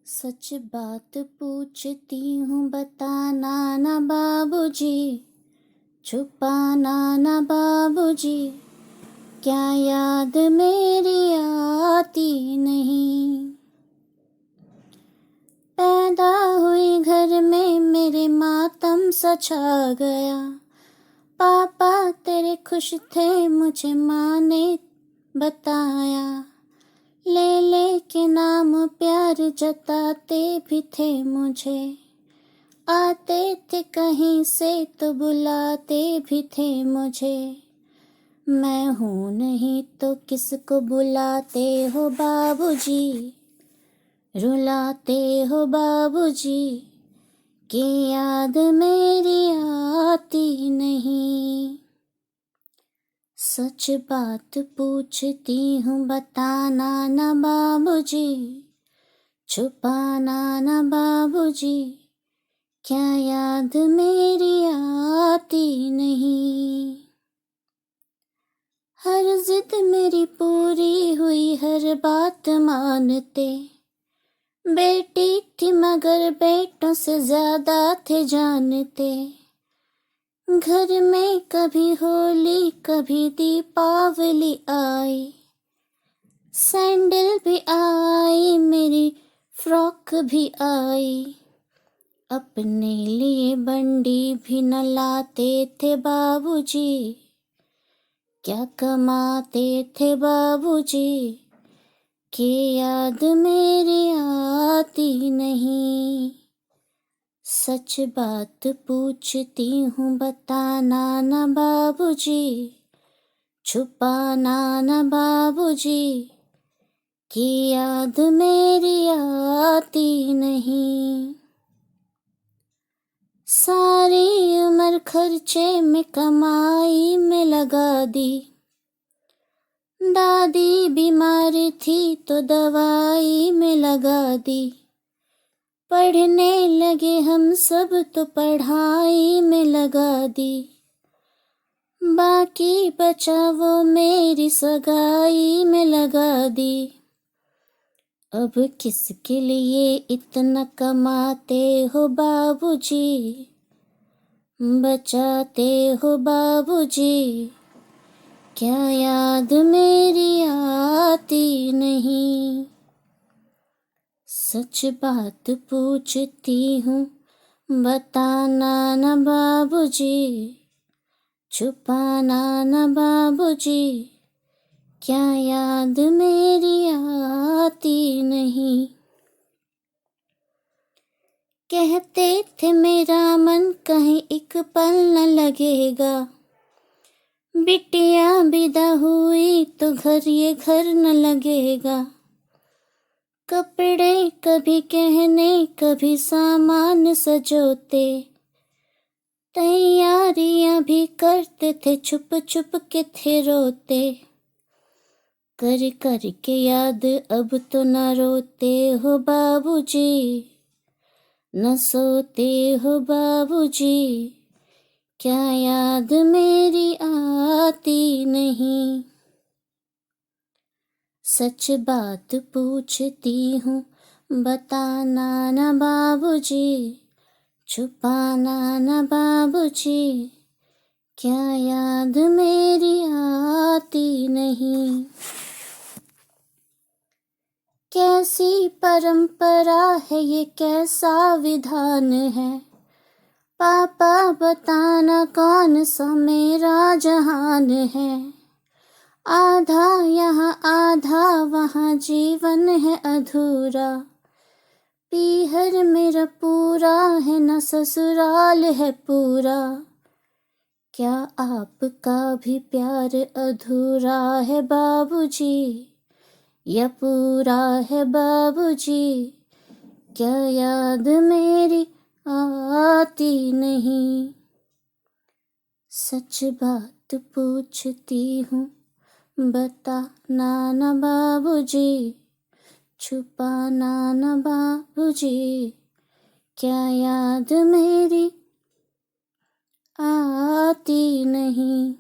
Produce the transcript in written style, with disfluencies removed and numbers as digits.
सच बात पूछती हूँ बताना ना बाबूजी, छुपाना ना बाबूजी, क्या याद मेरी आती नहीं। पैदा हुई घर में मेरे मातम सा छा गया। पापा तेरे खुश थे मुझे माँ ने बताया। ले ले के नाम प्यार जताते भी थे मुझे। आते थे कहीं से तो बुलाते भी थे मुझे। मैं हूँ नहीं तो किसको बुलाते हो बाबूजी, रुलाते हो बाबूजी, कि याद मेरी आती नहीं। सच बात पूछती हूँ बताना ना बाबूजी, छुपाना ना बाबूजी, क्या याद मेरी आती नहीं। हर जिद मेरी पूरी हुई, हर बात मानते। बेटी थी मगर बेटों से ज्यादा थे जानते। घर में कभी होली कभी दीपावली आई। सैंडल भी आई मेरी फ्रॉक भी आई। अपने लिए बंडी भी न लाते थे बाबूजी, क्या कमाते थे बाबूजी, कि याद मेरी आती नहीं। सच बात पूछती हूँ बताना ना बाबूजी, छुपाना ना बाबूजी, कि याद मेरी आती नहीं। सारी उम्र खर्चे में कमाई में लगा दी। दादी बीमार थी तो दवाई में लगा दी। पढ़ने लगे हम सब तो पढ़ाई में लगा दी। बाकी बचा वो मेरी सगाई में लगा दी। अब किसके लिए इतना कमाते हो बाबूजी, बचाते हो बाबूजी, क्या याद मेरी आती नहीं। सच बात पूछती हूँ बताना ना बाबूजी, छुपाना ना बाबूजी, क्या याद मेरी आती नहीं। कहते थे मेरा मन कहीं एक पल न लगेगा। बिटिया विदा हुई तो घर ये घर न लगेगा। कपड़े कभी कहने कभी सामान सजोते। तैयारियां भी करते थे छुप छुप के थे रोते। कर कर के याद अब तो न रोते हो बाबूजी, न सोते हो बाबूजी, क्या याद मेरी आती नहीं। सच बात पूछती हूँ बताना ना बाबूजी, छुपाना ना बाबूजी, क्या याद मेरी आती नहीं। कैसी परंपरा है ये, कैसा विधान है। पापा बताना कौन सा मेरा जहान है। आधा यहाँ आधा वहाँ जीवन है अधूरा। पीहर मेरा पूरा है न ससुराल है पूरा। क्या आपका भी प्यार अधूरा है बाबूजी, या पूरा है बाबूजी, क्या याद मेरी आती नहीं। सच बात पूछती हूँ बताना ना बाबूजी, छुपाना ना बाबूजी, क्या याद मेरी आती नहीं।